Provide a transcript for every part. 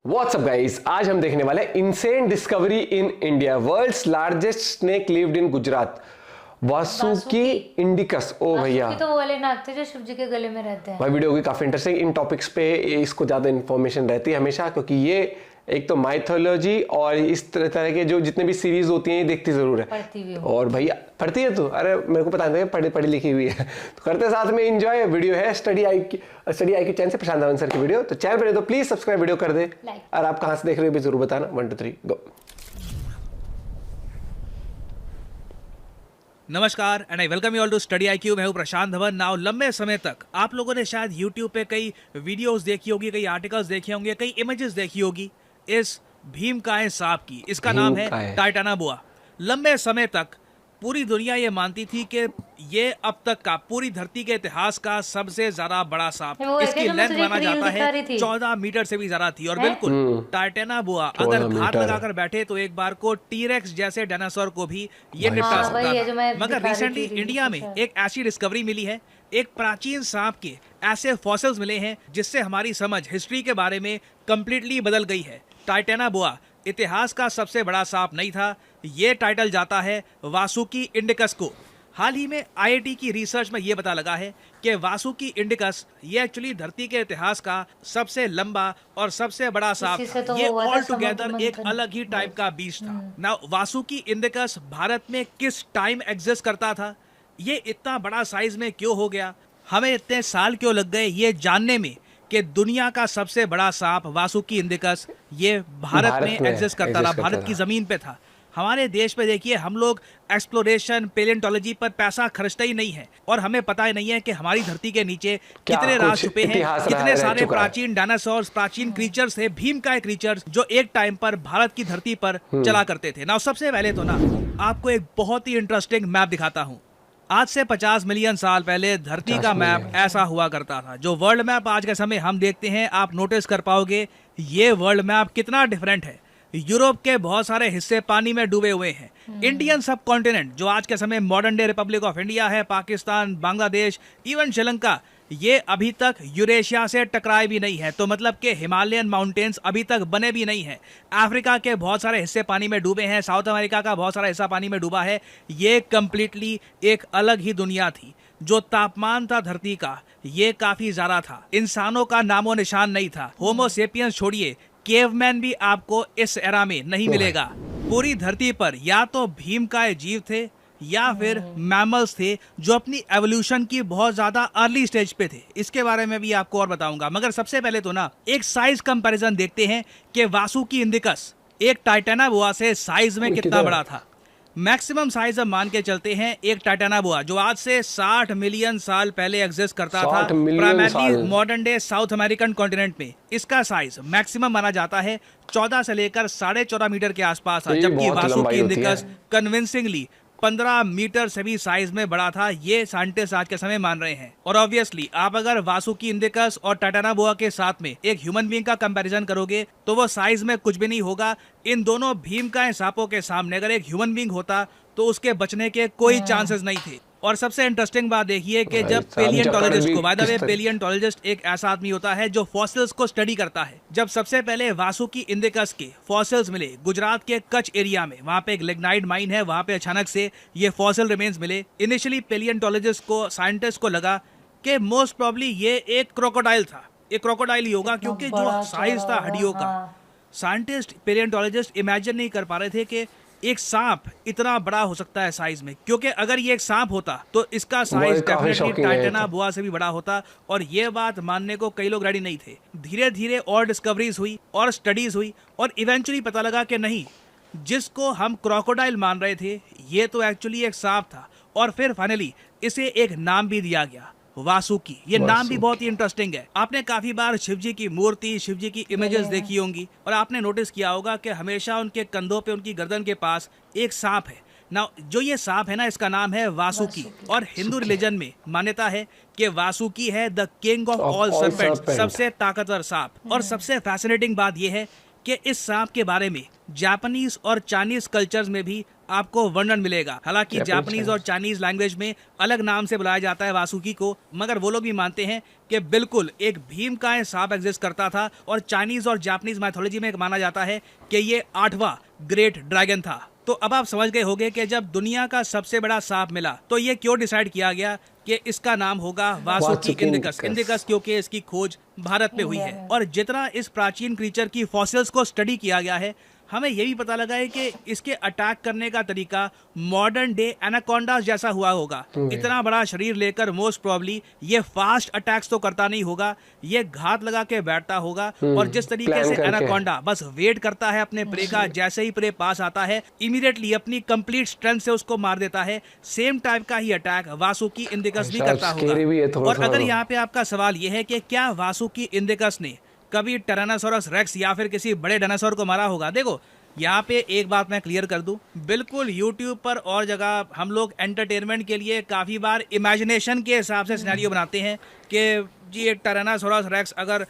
WhatsApp guys, आज हम देखने वाले insane discovery in India. World's largest snake lived in Gujarat, Vasuki indicus. ओ भैया, तो वो वाले नाग थे जो शिव जी के गले में रहते हैं। भाई वीडियो होगी काफी इंटरेस्टिंग। इन टॉपिक्स पे इसको ज्यादा इन्फॉर्मेशन रहती है हमेशा, क्योंकि ये एक तो माइथोलॉजी और इस तरह के जो जितने भी सीरीज होती हैं ये देखती जरूर है। पढ़ती भी और भैया पढ़ती है तू? अरे मेरे को पता नहीं, पढ़ी लिखी हुई है। तो करते साथ में एंजॉय। वीडियो है स्टडी आई की चैनल से, प्रशांत धवन सर की वीडियो। तो चैनल पे तो प्लीज सब्सक्राइब वीडियो कर दे, और आप कहाँ से देख रहे हो भी जरूर बताना। 1 2 3 गो। नमस्कार and I welcome you all to study IQ। मैं हूं प्रशांत धवन। नाउ लंबे समय तक आप लोगों ने शायद YouTube पे कई वीडियोस देखी होगी, कई आर्टिकल्स देखे होंगे, कई इमेजेस देखी होगी इस भीमकाय सांप की। इसका नाम है टाइटानाबोआ। लंबे समय तक पूरी दुनिया ये मानती थी कि ये अब तक का पूरी धरती के इतिहास का सबसे ज्यादा बड़ा सांप। इसकी लेंथ माना जाता है 14 मीटर से भी ज्यादा थी। और बिल्कुल टाइटानाबोआ अगर घात लगाकर बैठे तो एक बार को टीरेक्स जैसे डायनासोर को भी ये निपटा सकता था। मगर रिसेंटली इंडिया में एक ऐसी डिस्कवरी मिली है, एक प्राचीन सांप के ऐसे फॉसिल्स मिले हैं जिससे हमारी समझ हिस्ट्री के बारे में कंप्लीटली बदल गई है। टाइटानाबोआ इतिहास का सबसे बड़ा सांप नहीं था, ये टाइटल जाता है वासुकी इंडिकस को। हाल ही में IIT की रिसर्च में ये पता लगा है कि वासुकी इंडिकस ये एक्चुअली धरती के इतिहास का सबसे लंबा और सबसे बड़ा सांप था। ये ऑल टुगेदर एक अलग ही टाइप का बीस्ट था। नाउ वासुकी इंडिकस भारत में किस टाइम एग्जिस्ट करता था, ये इतना बड़ा साइज में क्यों हो गया, हमें इतने साल क्यों लग गए ये जानने में कि दुनिया का सबसे बड़ा सांप वासुकी इंडिकस ये भारत में एग्जिस्ट करता था, भारत की जमीन पे था। हमारे देश पे देखिए, हम लोग एक्सप्लोरेशन पेलियोंटोलॉजी पर पैसा खर्चते ही नहीं है, और हमें पता ही नहीं है कि हमारी धरती के नीचे कितने राज छुपे हैं, कितने सारे प्राचीन डायनासोर्स, प्राचीन क्रीचर्स थे, भीमकाय क्रीचर्स जो एक टाइम पर भारत की धरती पर चला करते थे ना। सबसे पहले तो ना आपको एक बहुत ही इंटरेस्टिंग मैप दिखाता हूँ। आज से 50 मिलियन साल पहले धरती का मैप ऐसा हुआ करता था। जो वर्ल्ड मैप आज के समय हम देखते हैं, आप नोटिस कर पाओगे ये वर्ल्ड मैप कितना डिफरेंट है। यूरोप के बहुत सारे हिस्से पानी में डूबे हुए हैं। इंडियन सब कॉन्टिनेंट जो आज के समय modern day Republic of India है, पाकिस्तान, बांग्लादेश, इवन श्रीलंका, ये अभी तक यूरेशिया से टकराए भी नहीं है। तो मतलब कि हिमालयन माउंटेन्स अभी तक बने भी नहीं है। अफ्रीका के बहुत सारे हिस्से पानी में डूबे हैं, साउथ अमेरिका का बहुत सारा हिस्सा पानी में डूबा है। ये कंप्लीटली एक अलग ही दुनिया थी। जो तापमान था धरती का, ये काफी ज्यादा था। इंसानों का नामो निशान नहीं था। होमो सेपियंस छोड़िए, केवमैन भी आपको इस एरा में नहीं मिलेगा। पूरी धरती पर या तो भीमकाय जीव थे या फिर मैमल्स थे जो अपनी एवोल्यूशन की बहुत ज्यादा अर्ली स्टेज पे थे। इसके बारे में भी आपको और बताऊंगा, मगर सबसे पहले तो ना एक साइज कंपैरिजन देखते हैं कि वासुकी इंडिकस एक टाइटानाबोआ से साइज में कितना बड़ा था। मैक्सिमम साइज हम मान के चलते हैं एक टाइटानाबोआ जो आज से 60 मिलियन साल पहले एग्जिस्ट करता था, primarily modern day south American continent में। इसका साइज मैक्सिमम माना जाता है 14 से लेकर 14.5 मीटर के आसपास था, जबकि वासुकी इंडिकस कन्विंसिंगली 15 मीटर से भी साइज में बड़ा था। ये साइंटिस्ट आज के समय मान रहे हैं। और ऑब्वियसली आप अगर वासुकी इंडिकस और टाइटानाबोआ के साथ में एक ह्यूमन बीइंग का कंपैरिजन करोगे तो वो साइज में कुछ भी नहीं होगा। इन दोनों भीमकाय सांपों के सामने अगर एक ह्यूमन बीइंग होता तो उसके बचने के कोई चांसेस नहीं थे। और सबसे इंटरेस्टिंग बात देखिए कि जब पेलियोंटोलॉजिस्ट को, बाय द वे पेलियोंटोलॉजिस्ट एक ऐसा आदमी होता है जो फॉसिल्स को स्टडी करता है। जब सबसे पहले वासुकी इंडिकस के फॉसिल्स मिले गुजरात के कच्छ एरिया में, वहां पे एक लिग्नाइट माइन है, वहां पे अचानक से ये फॉसिल रिमेन्स मिले। इनिशियली पेलियोंटोलॉजिस्ट को, साइंटिस्ट को लगा कि मोस्ट प्रोबेबली ये एक क्रोकोडाइल था। एक क्रोकोडाइल ही होगा क्योंकि जो साइज था हड्डियों का, साइंटिस्ट पेलियोंटोलॉजिस्ट इमेजिन नहीं कर पा रहे थे कि एक सांप इतना बड़ा हो सकता है साइज में। क्योंकि अगर ये एक सांप होता तो इसका साइज डेफिनेटली टाइटानाबोआ से भी बड़ा होता, और ये बात मानने को कई लोग रेडी नहीं थे। धीरे धीरे और डिस्कवरीज हुई और स्टडीज हुई, और इवेंचुअली पता लगा कि नहीं, जिसको हम क्रोकोडाइल मान रहे थे ये तो एक्चुअली एक सांप था। और फिर फाइनली इसे एक नाम भी दिया गया, वासुकी। ये नाम भी बहुत ही इंटरेस्टिंग है। आपने काफी बार शिव जी की मूर्ति, शिव जी की इमेजेस देखी होंगी, और आपने नोटिस किया होगा कि हमेशा उनके कंधों पे, उनकी गर्दन के पास एक सांप है ना। जो ये सांप है ना, इसका नाम है वासुकी। और हिंदू रिलीजन में मान्यता है कि वासुकी है the king of all serpents, सबसे ताकतवर सांप। और सबसे फैसिनेटिंग बात यह है कि इस सांप के बारे में जापानीज और चाइनीज कल्चर्स में भी आपको वर्णन मिलेगा। हालांकि जापानीज और चाइनीज लैंग्वेज में अलग नाम से बुलाया जाता है वासुकी को, मगर वो लोग भी मानते हैं कि बिल्कुल एक भीमकाय सांप एग्जिस्ट करता था और चाइनीज और जापानीज माइथोलॉजी में माना जाता है कि ये 8वां ग्रेट ड्रैगन था। तो अब आप समझ गए होंगे कि जब दुनिया का सबसे बड़ा सांप मिला तो ये क्यों डिसाइड किया गया कि इसका नाम होगा वासुकी इंडिकस। इंडिकस क्योंकि इसकी खोज भारत में हुई है। और जितना इस प्राचीन क्रीचर की फॉसिल्स को स्टडी किया गया है, हमें यह भी पता लगा है कि इसके अटैक करने का तरीका मॉडर्न डे एनाकोंडास जैसा हुआ होगा। इतना बड़ा शरीर लेकर मोस्ट प्रोबेबली ये फास्ट अटैक्स तो करता नहीं होगा, ये घात लगा के बैठता होगा। और जिस तरीके से एनाकोंडा बस वेट करता है अपने प्रे का, जैसे ही प्रे पास आता है इमीडिएटली अपनी कंप्लीट स्ट्रेंथ से उसको मार देता है, सेम टाइप का ही अटैक वासुकी इंडिकस भी करता होगा। और अगर यहाँ पे आपका सवाल यह है कि क्या वासुकी इंडिकस ने कभी टायरानोसोरस रेक्स या फिर किसी बड़े डायनासोर को मारा होगा, देखो यहाँ पे एक बात मैं क्लियर कर दूं, बिल्कुल YouTube पर और जगह हम लोग एंटरटेनमेंट के लिए काफ़ी बार इमेजिनेशन के हिसाब से सिनेरियो बनाते हैं कि जी एक टायरानोसोरस रेक्स अगर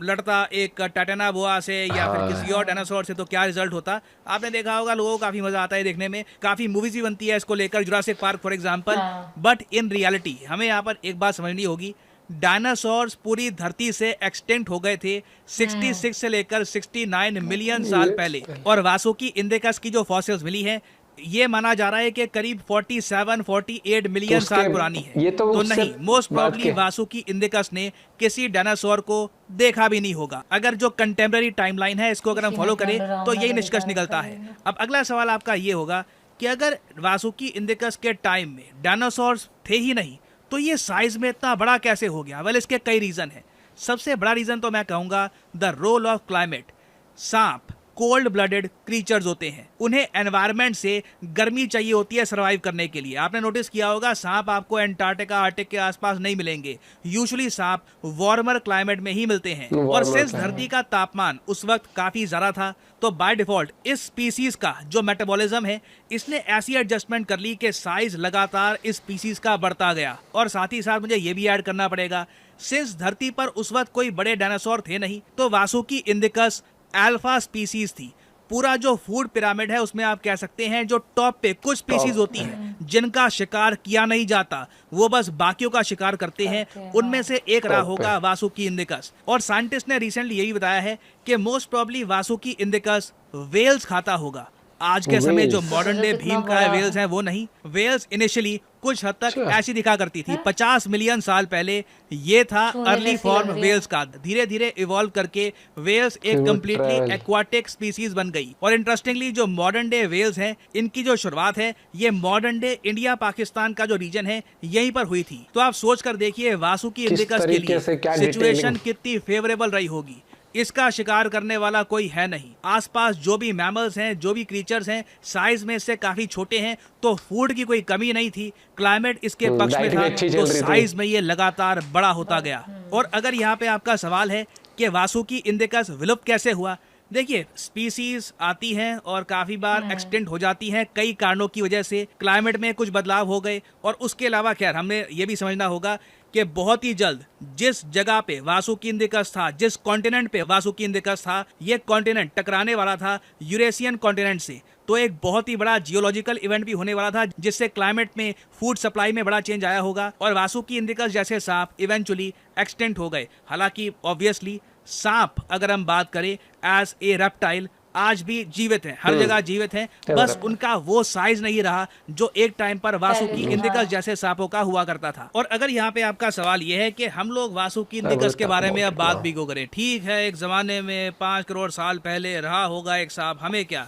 लड़ता एक टाइटेनाबोआ से या फिर किसी और डायनासोर से तो क्या रिजल्ट होता। आपने देखा होगा, लोगों को काफ़ी मज़ा आता है देखने में, काफ़ी मूवीज भी बनती है इसको लेकर, Jurassic park for example. But in reality हमें यहाँ पर एक बात समझनी होगी, डायनासोर्स पूरी धरती से एक्सटिंक्ट हो गए थे 66 से लेकर 69 मिलियन साल पहले। और वासुकी इंडिकस की जो फॉसिल्स मिली हैं, ये माना जा रहा है कि करीब 47-48 मिलियन साल पुरानी है। ये तो नहीं, मोस्ट प्रोबेबली वासुकी इंडिकस ने किसी डायनासोर को देखा भी नहीं होगा। अगर जो कंटेम्पररी टाइमलाइन है इसको अगर हम फॉलो करें तो यही निष्कर्ष निकलता है। अब अगला सवाल आपका ये होगा कि अगर वासुकी इंडिकस के टाइम में डायनासोर्स थे ही नहीं तो ये साइज में इतना बड़ा कैसे हो गया? वेल, इसके कई रीजन है। सबसे बड़ा रीजन तो मैं कहूंगा द रोल ऑफ क्लाइमेट। सांप कोल्ड ब्लडेड क्रीचर्स होते हैं, उन्हें एनवायरनमेंट से गर्मी चाहिए होती है सर्वाइव करने के लिए। आपने नोटिस किया होगा सांप आपको एंटार्क्टिका आर्टिक के आसपास नहीं मिलेंगे, यूजुअली सांप वार्मर क्लाइमेट में ही मिलते हैं। और सिंस धरती का तापमान उस वक्त काफी ज्यादा था तो बाय डिफॉल्ट इस स्पीसीज का जो मेटाबॉलिज्म है इसने ऐसी एडजस्टमेंट कर ली कि साइज लगातार इस स्पीसीज का बढ़ता गया। और साथ ही साथ मुझे ये भी ऐड करना पड़ेगा, सिंस धरती पर उस वक्त कोई बड़े डायनासोर थे नहीं तो वासुकी इंडिकस अल्फा स्पीसीज थी। पूरा जो फूड पिरामिड है उसमें आप कह सकते हैं जो टॉप पे कुछ स्पीसीज होती हैं जिनका शिकार किया नहीं जाता, वो बस बाकियों का शिकार करते हैं, उनमें से एक रहा होगा वासुकी इंडिकस। और साइंटिस्ट ने रिसेंटली यही बताया है कि most probably Vasuki indicus whales खाता होगा। आज के समय जो मॉडर्न डे भीम का वेल्स हैं वो नहीं। वेल्स इनिशियली कुछ हद तक ऐसी दिखा करती थी। 50 मिलियन साल पहले ये था अर्ली फॉर्म वेल्स का। धीरे धीरे इवॉल्व करके वेल्स एक कंप्लीटली एक्वाटिक स्पीसीज बन गई। और इंटरेस्टिंगली जो मॉडर्न डे वेल्स हैं इनकी जो शुरुआत है ये मॉडर्न डे इंडिया पाकिस्तान का जो रीजन है यहीं पर हुई थी। तो आप सोच कर देखिए वासुकी इंडिकस के लिए सिचुएशन कितनी फेवरेबल रही होगी। इसका शिकार करने वाला कोई है नहीं। आसपास जो भी मैमल्स हैं, जो भी क्रीचर्स हैं, साइज में इससे काफी छोटे हैं, तो फूड की कोई कमी नहीं थी। क्लाइमेट इसके पक्ष में था तो साइज में ये लगातार बड़ा होता गया। और अगर यहाँ पे आपका सवाल है कि वासुकी इंडिकस विलुप्त कैसे हुआ, देखिए स्पीसीज आती हैं और काफी बार एक्सटेंट हो जाती हैं कई कारणों की वजह से। क्लाइमेट में कुछ बदलाव हो गए और उसके अलावा खैर हमने ये भी समझना होगा कि बहुत ही जल्द जिस जगह पे वासुकी इंडिकस था, जिस कॉन्टिनेंट पे वासुकी इंडिकस था, ये कॉन्टिनेंट टकराने वाला था यूरेशियन कॉन्टिनेंट से। तो एक बहुत ही बड़ा जियोलॉजिकल इवेंट भी होने वाला था जिससे क्लाइमेट में फूड सप्लाई में बड़ा चेंज आया होगा और वासुकी इंडिकस जैसे सांप इवेंचुअली एक्सटेंट हो गए। हालांकि ऑब्वियसली सांप अगर हम बात करें एज ए रेप्टाइल आज भी जीवित हैं, हर जगह जीवित हैं, बस उनका वो साइज नहीं रहा जो एक टाइम पर वासुकी इंडिकस जैसे सांपों का हुआ करता था। और अगर यहाँ पे आपका सवाल ये है कि हम लोग वासुकी इंडिकस के बारे में अब बात भी क्यों करें, ठीक है एक जमाने में 5 करोड़ साल पहले रहा होगा एक सांप, हमें क्या।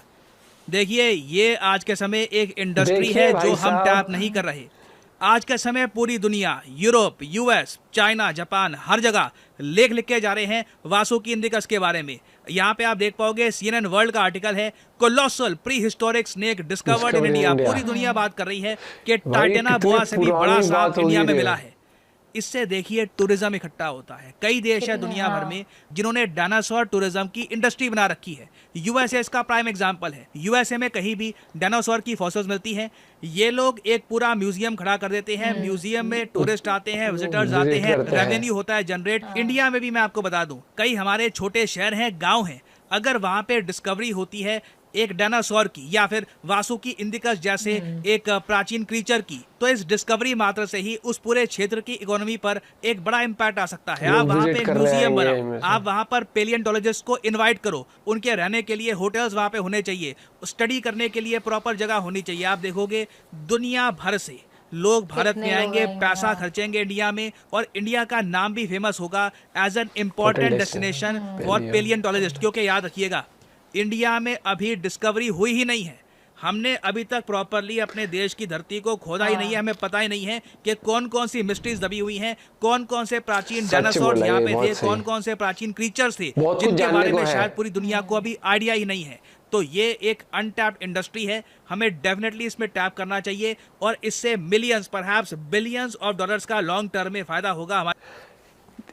देखिए ये आज के समय एक इंडस्ट्री है जो हम टैप नहीं कर रहे। आज के समय पूरी दुनिया, यूरोप, यूएस, चाइना, जापान, हर जगह लेख लिख के जा रहे हैं वासुकी इंडिकस के बारे में। यहाँ पे आप देख पाओगे CNN वर्ल्ड का आर्टिकल है, colossal pre historic snake discovered in India. पूरी दुनिया बात कर रही है कि टाइटेनाबोआ से भी बड़ा सांप इंडिया में मिला है। इससे देखिए टूरिज्म इकट्ठा होता है। कई देश है दुनिया भर में जिन्होंने डायनासोर टूरिज्म की इंडस्ट्री बना रखी है। यूएसए इसका प्राइम एग्जांपल है। यूएसए में कहीं भी डायनासोर की फॉसिल्स मिलती हैं, ये लोग एक पूरा म्यूजियम खड़ा कर देते हैं। म्यूजियम में टूरिस्ट आते हैं, विजिटर्स आते हैं, रेवेन्यू होता है जनरेट। इंडिया में भी मैं आपको बता दूं कई हमारे छोटे शहर हैं, गाँव हैं, अगर वहाँ पे डिस्कवरी होती है एक डायनासोर की या फिर वासुकी इंडिकस जैसे एक प्राचीन क्रीचर की, तो इस डिस्कवरी मात्र से ही उस पूरे क्षेत्र की इकोनॉमी पर एक बड़ा इम्पैक्ट आ सकता है। आप वहाँ पे एक म्यूजियम बनाओ, आप वहाँ पर पेलियोंटोलॉजिस्ट को इनवाइट करो, उनके रहने के लिए होटल्स वहाँ पे होने चाहिए, स्टडी करने के लिए प्रॉपर जगह होनी चाहिए। आप देखोगे दुनिया भर से लोग भारत में आएंगे, पैसा खर्चेंगे इंडिया में, और इंडिया का नाम भी फेमस होगा as an important destination for palaeontologist. क्योंकि याद रखिएगा, इंडिया में अभी डिस्कवरी हुई ही नहीं है। हमने अभी तक प्रॉपरली अपने देश की धरती को खोदा ही नहीं है। हमें पता ही नहीं है कि कौन कौन सी मिस्ट्रीज दबी हुई हैं, कौन कौन से प्राचीन डायनासोर यहाँ पे थे, कौन कौन से प्राचीन क्रीचर्स थे जिनके बारे में शायद पूरी दुनिया को अभी आइडिया ही नहीं है। तो ये एक अनटैप्ड इंडस्ट्री है, हमें डेफिनेटली इसमें टैप करना चाहिए और इससे millions perhaps billions of dollars का लॉन्ग टर्म में फायदा होगा हमारे।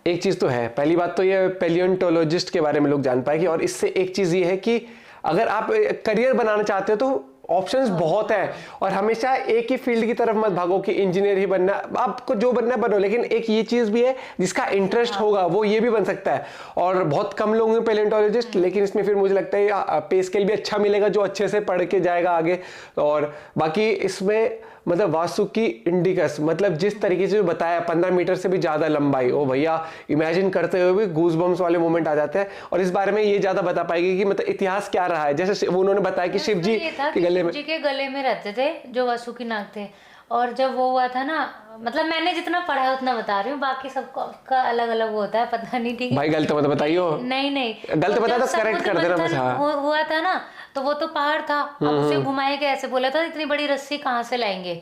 एक चीज तो है, पहली बात तो ये पेलियोंटोलॉजिस्ट के बारे में लोग जान पाएंगे, और इससे एक चीज ये है कि अगर आप करियर बनाना चाहते हो तो ऑप्शंस बहुत है, और हमेशा एक ही फील्ड की तरफ मत भागो कि इंजीनियर ही बनना, आपको जो बनना है बनो, लेकिन एक ये चीज भी है जिसका इंटरेस्ट होगा वो ये भी बन सकता है। और बहुत कम लोग हैं पेलियोंटोलॉजिस्ट, लेकिन इसमें फिर मुझे लगता है पे स्केल भी अच्छा मिलेगा जो अच्छे से पढ़ के जाएगा आगे। और बाकी इसमें मतलब वासुकी इंडिकस, मतलब जिस तरीके से बताया 15 मीटर से भी ज्यादा लंबाई, ओ भैया इमेजिन करते हुए भी गूज बम्स वाले मोमेंट आ जाते हैं। और इस बारे में ये ज्यादा बता पाएगी कि मतलब इतिहास क्या रहा है। जैसे उन्होंने बताया कि शिव जी के गले में रहते थे जो वासुकी नाग थे, और जब वो हुआ था ना, मतलब मैंने जितना पढ़ा है उतना बता रही हूँ, बाकी सबका अलग अलग वो होता है, पता नहीं। ठीक है भाई, गलत मत बताइयो। नहीं गलत बता तो करेक्ट कर देना बस। हाँ, हुआ था ना, तो वो तो पहाड़ था, अब उसे घुमाए के ऐसे बोला था इतनी बड़ी रस्सी कहाँ से लाएंगे,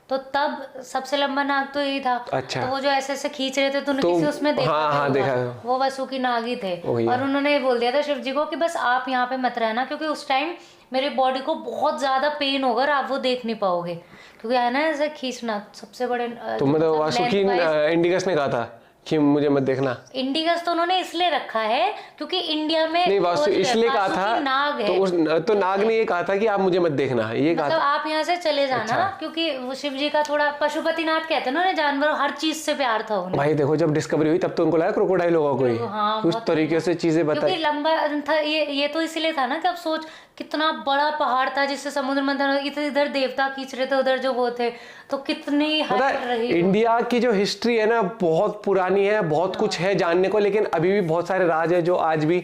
तो तब सबसे लंबा नाग तो यही था। अच्छा। तो वो जो ऐसे ऐसे खींच रहे थे, तूने किसी उसमें देखा? हाँ, देखा। वो वासुकी नाग ही थे, और उन्होंने बोल दिया था शिव जी को कि बस आप यहाँ पे मत रहना, क्योंकि उस टाइम मेरी बॉडी को बहुत ज्यादा पेन होगा और आप वो देख नहीं पाओगे, क्योंकि है ना ऐसे खींचना सबसे बड़े। तो मतलब वासुकी इंडिकस ने कहा था कि मुझे मत देखना। इंडिगस तो उन्होंने इसलिए रखा है क्योंकि इंडिया में नहीं, वासु इसलिए कहा था नाग है, तो नाग ने ये कहा था कि आप मुझे मत देखना, ये कहा मतलब था आप यहाँ से चले जाना। अच्छा। क्योंकि वो शिव जी का थोड़ा पशुपतिनाथ कहते हैं ना, जानवर हर चीज से प्यार था उन्हें। भाई देखो, जब डिस्कवरी हुई तब तो उनको लगा क्रोकोडाइल होगा कोई। हाँ, उस तरीके से चीजें बताई। लंबा था ये तो इसलिए था ना कि अब सोच कितना बड़ा पहाड़ था जिससे समुद्र मंथन, इधर देवता खींच रहे थे, उधर जो वो थे, तो कितनी हाइट रही। इंडिया की जो हिस्ट्री है ना बहुत पुरानी है, बहुत कुछ है जानने को, लेकिन अभी भी बहुत सारे राज है जो आज भी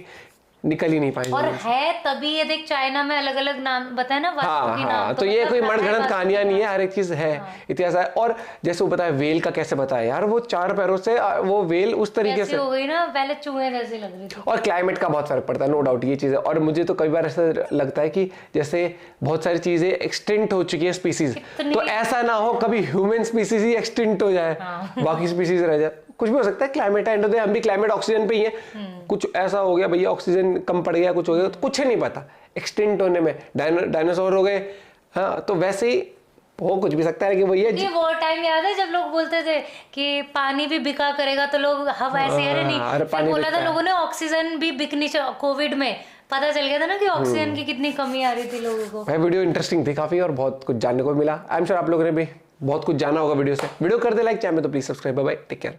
निकल ही नहीं पाएंगे। और है तभी ये देख, चाइना में अलग अलग नाम बताए ना, हाँ, हाँ, तो ये कोई मनगढ़ंत कहानियां नहीं है, हर एक चीज है, इतिहास है। और जैसे वो बताया वेल का, कैसे बताया यार, वो 4 पैरों से वो वेल उस तरीके से हो गई ना, पहले चूहे जैसे लग रही थी। और क्लाइमेट का बहुत फर्क पड़ता है, नो डाउट ये चीज है। और मुझे तो कई बार ऐसा लगता है कि जैसे बहुत सारी चीजें एक्सटिंक्ट हो चुकी है स्पीसीज, तो ऐसा ना हो कभी ह्यूमन स्पीसीज ही एक्सटिंक्ट हो जाए, बाकी स्पीसीज रह जाए। कुछ भी हो सकता है, क्लाइमेट एंड हम भी क्लाइमेट ऑक्सीजन पे ही है, कुछ ऐसा हो गया भैया, ऑक्सीजन कम पड़ गया, कुछ हो गया, तो कुछ नहीं पता एक्सटिंक्ट होने में। डायनासोर हो गए, हाँ, तो वैसे ही हो कुछ भी सकता है कि भैया ये वो टाइम याद है जब लोग बोलते थे कि पानी भी बिका करेगा, तो लोग हवा ऐसे, अरे नहीं, फिर बोला था लोगों ने ऑक्सीजन भी बिकनी चाहिए। कोविड में पता चल गया था ना कि ऑक्सीजन की कितनी कमी आ रही थी लोगों को। भाई वीडियो इंटरेस्टिंग थी काफी, और बहुत कुछ जानने को मिला। आई एम श्योर आप लोगों ने भी बहुत कुछ जाना होगा वीडियो से। वीडियो कर दे लाइक, चैनल तो please subscribe. Bye bye, take care.